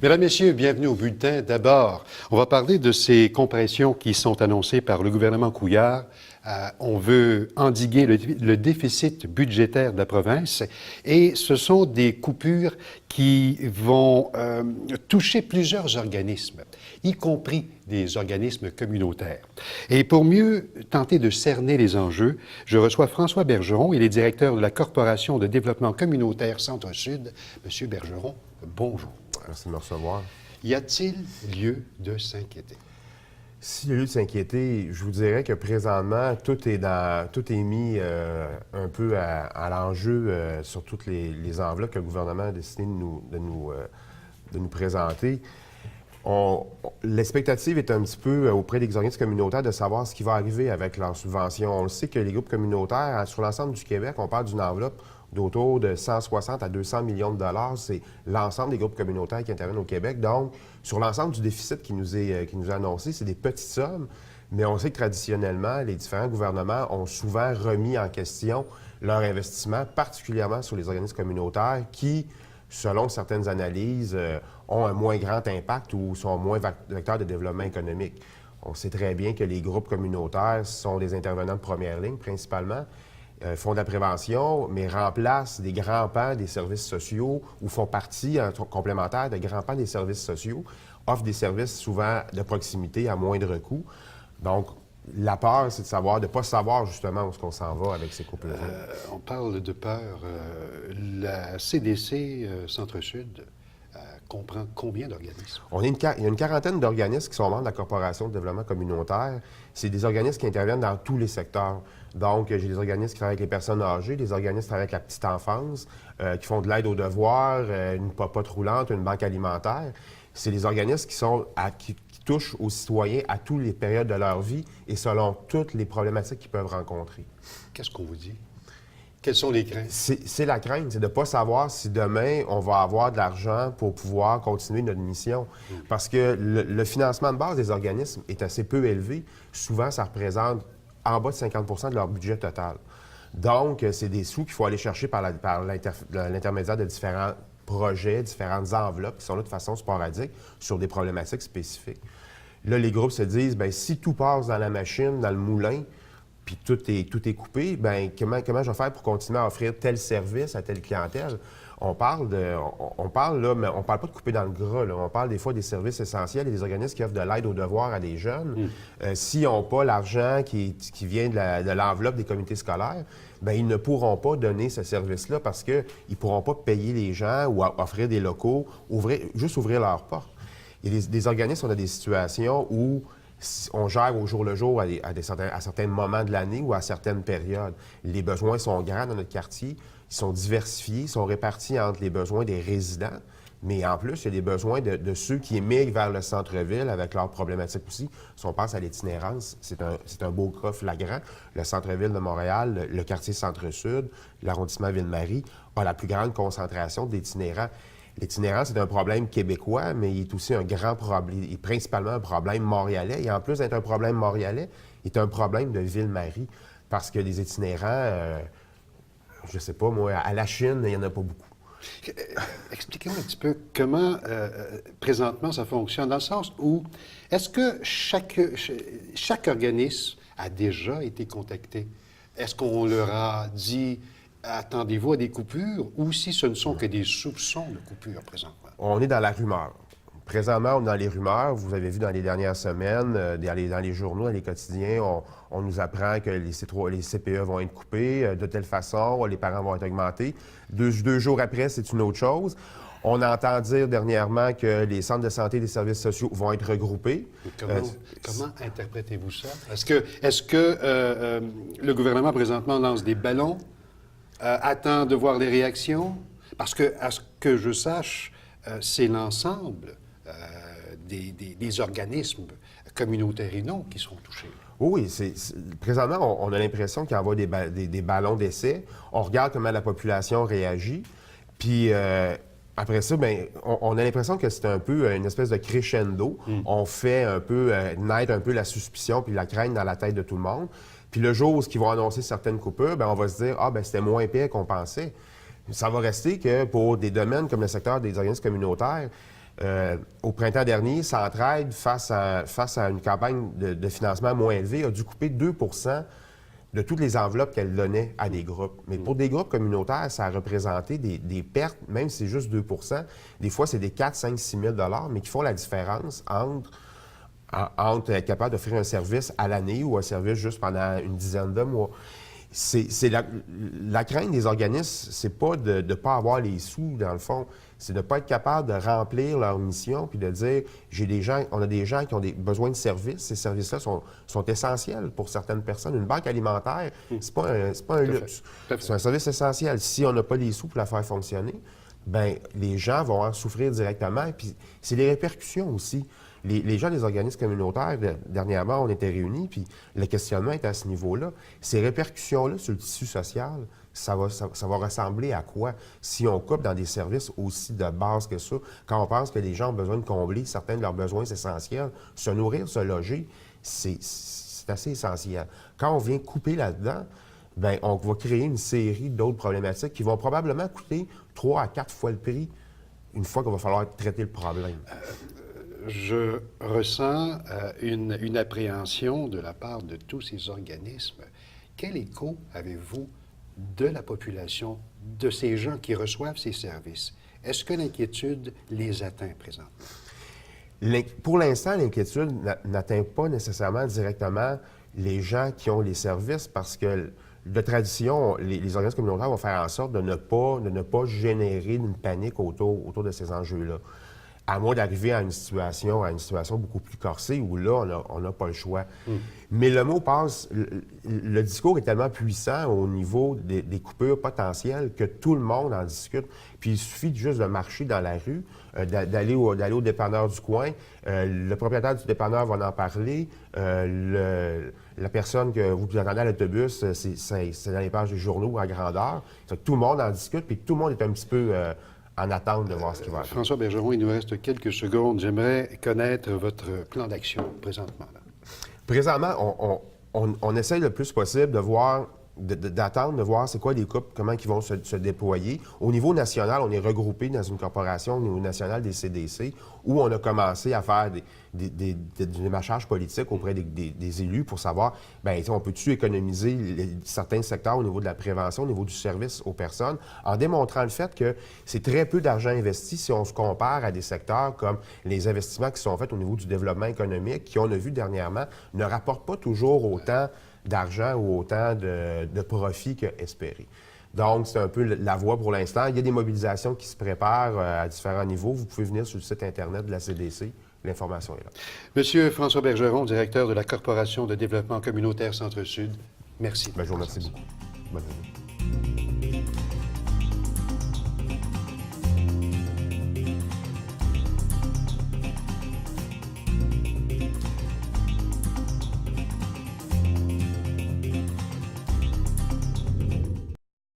Mesdames, Messieurs, bienvenue au bulletin. D'abord, on va parler de ces compressions qui sont annoncées par le gouvernement Couillard. On veut endiguer le déficit budgétaire de la province et ce sont des coupures qui vont toucher plusieurs organismes, y compris des organismes communautaires. Et pour mieux tenter de cerner les enjeux, je reçois François Bergeron, il est directeur de la Corporation de développement communautaire Centre-Sud. Monsieur Bergeron, bonjour. Merci de me recevoir. Y a-t-il lieu de s'inquiéter? S'il y a lieu de s'inquiéter, je vous dirais que présentement, tout est mis un peu à l'enjeu sur toutes les enveloppes que le gouvernement a décidé de nous présenter. L'expectative est un petit peu auprès des organismes communautaires de savoir ce qui va arriver avec leurs subventions. On le sait que les groupes communautaires, sur l'ensemble du Québec, on parle d'une enveloppe d'autour de 160 à 200 millions de dollars. C'est l'ensemble des groupes communautaires qui interviennent au Québec. Donc, sur l'ensemble du déficit qui nous est annoncé, c'est des petites sommes, mais on sait que traditionnellement, les différents gouvernements ont souvent remis en question leur investissement, particulièrement sur les organismes communautaires qui, selon certaines analyses, ont un moins grand impact ou sont moins vecteurs de développement économique. On sait très bien que les groupes communautaires sont des intervenants de première ligne, principalement, font de la prévention, mais remplacent des grands pans des services sociaux ou font partie complémentaire de grands pans des services sociaux, offrent des services souvent de proximité à moindre coût. Donc, la peur, c'est de ne pas savoir justement où est-ce qu'on s'en va avec ces couples-là. On parle de peur. La CDC Centre-Sud comprend combien d'organismes? Il y a une quarantaine d'organismes qui sont membres de la Corporation de développement communautaire. C'est des organismes qui interviennent dans tous les secteurs. Donc, j'ai des organismes qui travaillent avec les personnes âgées, des organismes qui travaillent avec la petite enfance, qui font de l'aide aux devoirs, une popote roulante, une banque alimentaire. C'est des organismes qui touchent aux citoyens à toutes les périodes de leur vie et selon toutes les problématiques qu'ils peuvent rencontrer. Qu'est-ce qu'on vous dit? Quelles sont les craintes? C'est la crainte, c'est de ne pas savoir si demain, on va avoir de l'argent pour pouvoir continuer notre mission. Parce que le financement de base des organismes est assez peu élevé. Souvent, ça représente en bas de 50 de leur budget total. Donc, c'est des sous qu'il faut aller chercher par l'intermédiaire de différents projets, différentes enveloppes qui sont là de façon sporadique sur des problématiques spécifiques. Là, les groupes se disent, bien, si tout passe dans la machine, dans le moulin, puis tout est coupé, bien, comment je vais faire pour continuer à offrir tel service à telle clientèle? On parle là, mais on parle pas de couper dans le gras, là. On parle des fois des services essentiels et des organismes qui offrent de l'aide aux devoirs à des jeunes. S'ils n'ont pas l'argent qui vient de l'enveloppe des comités scolaires, bien, ils ne pourront pas donner ce service-là parce qu'ils ne pourront pas payer les gens ou offrir des locaux, juste ouvrir leurs portes. Il y a des organismes, on a des situations où on gère au jour le jour à certains moments de l'année ou à certaines périodes. Les besoins sont grands dans notre quartier, ils sont diversifiés, ils sont répartis entre les besoins des résidents, mais en plus, il y a des besoins de ceux qui émigrent vers le centre-ville avec leurs problématiques aussi. Si on pense à l'itinérance, c'est un beau cas flagrant. Le centre-ville de Montréal, le quartier Centre-Sud, l'arrondissement Ville-Marie a la plus grande concentration d'itinérants. L'itinérance, c'est un problème québécois, mais il est aussi un grand problème, il est principalement un problème montréalais. Et en plus d'être un problème montréalais, il est un problème de Ville-Marie. Parce que les itinérants, je ne sais pas, moi, à la Chine, il n'y en a pas beaucoup. Expliquez-moi un petit peu comment, présentement, ça fonctionne, dans le sens où, est-ce que chaque organisme a déjà été contacté? Est-ce qu'on leur a dit... Attendez-vous à des coupures ou si ce ne sont que des soupçons de coupures présentement? On est dans la rumeur. Présentement, on est dans les rumeurs. Vous avez vu dans les dernières semaines, dans les journaux, dans les quotidiens, on nous apprend que les CPE vont être coupés de telle façon, les parents vont être augmentés. Deux jours après, c'est une autre chose. On entend dire dernièrement que les centres de santé et des services sociaux vont être regroupés. Comment interprétez-vous ça? Est-ce que le gouvernement présentement lance des ballons? Attend de voir les réactions? Parce que, à ce que je sache, c'est l'ensemble des organismes communautaires et non qui sont touchés. Oui, présentement, on a l'impression qu'il envoie des ballons d'essai. On regarde comment la population réagit. Puis après ça, bien, on a l'impression que c'est un peu une espèce de crescendo. On fait un peu naître un peu la suspicion puis la crainte dans la tête de tout le monde. Puis le jour où ils vont annoncer certaines coupures, bien, on va se dire « Ah, bien, c'était moins pire qu'on pensait ». Ça va rester que pour des domaines comme le secteur des organismes communautaires, au printemps dernier, Centraide, face à une campagne de financement moins élevée, a dû couper 2 de toutes les enveloppes qu'elle donnait à des groupes. Mais pour des groupes communautaires, ça a représenté des pertes, même si c'est juste 2 des fois, c'est des 4, 5, 6 000 mais qui font la différence entre être capable d'offrir un service à l'année ou un service juste pendant une dizaine de mois. C'est la crainte des organismes, c'est pas de ne pas avoir les sous, dans le fond, c'est de ne pas être capable de remplir leur mission puis de dire, on a des gens qui ont besoin de services. Ces services-là sont essentiels pour certaines personnes. Une banque alimentaire, c'est pas un luxe. C'est un service essentiel. Si on n'a pas les sous pour la faire fonctionner, bien, les gens vont en souffrir directement. Puis c'est les répercussions aussi. Les gens des organismes communautaires, dernièrement, on était réunis, puis le questionnement est à ce niveau-là. Ces répercussions-là sur le tissu social, ça va ressembler à quoi si on coupe dans des services aussi de base que ça, quand on pense que les gens ont besoin de combler certains de leurs besoins essentiels, se nourrir, se loger, c'est assez essentiel. Quand on vient couper là-dedans, bien, on va créer une série d'autres problématiques qui vont probablement coûter 3 à 4 fois le prix une fois qu'il va falloir traiter le problème. Je ressens une appréhension de la part de tous ces organismes. Quel écho avez-vous de la population, de ces gens qui reçoivent ces services? Est-ce que l'inquiétude les atteint présentement? Pour l'instant, l'inquiétude n'atteint pas nécessairement directement les gens qui ont les services parce que, de tradition, les organismes communautaires vont faire en sorte de ne pas générer une panique autour de ces enjeux-là. À moins d'arriver à une situation beaucoup plus corsée où là, on n'a pas le choix. Mais le mot passe, le discours est tellement puissant au niveau des coupures potentielles que tout le monde en discute. Puis il suffit juste de marcher dans la rue, d'aller au dépanneur du coin. Le propriétaire du dépanneur va en parler. La personne que vous attendez à l'autobus, c'est dans les pages des journaux à grandeur. Tout le monde en discute, puis tout le monde est un petit peu en attente de voir ce qui va arriver. François Bergeron, il nous reste quelques secondes. J'aimerais connaître votre plan d'action présentement. Présentement, on essaye le plus possible de voir, d'attendre, de voir c'est quoi les coupes, comment ils vont se déployer. Au niveau national, on est regroupé dans une corporation au niveau national des CDC où on a commencé à faire des démarchages politiques auprès des élus pour savoir, bien, on peut-tu économiser certains secteurs au niveau de la prévention, au niveau du service aux personnes, en démontrant le fait que c'est très peu d'argent investi si on se compare à des secteurs comme les investissements qui sont faits au niveau du développement économique, qui, on a vu dernièrement, ne rapportent pas toujours autant d'argent ou autant de profit qu'espéré. Donc, c'est un peu la voie pour l'instant. Il y a des mobilisations qui se préparent à différents niveaux. Vous pouvez venir sur le site Internet de la CDC. L'information est là. Monsieur François Bergeron, directeur de la Corporation de développement communautaire Centre-Sud, merci. Bien, je vous remercie beaucoup. Bonne journée.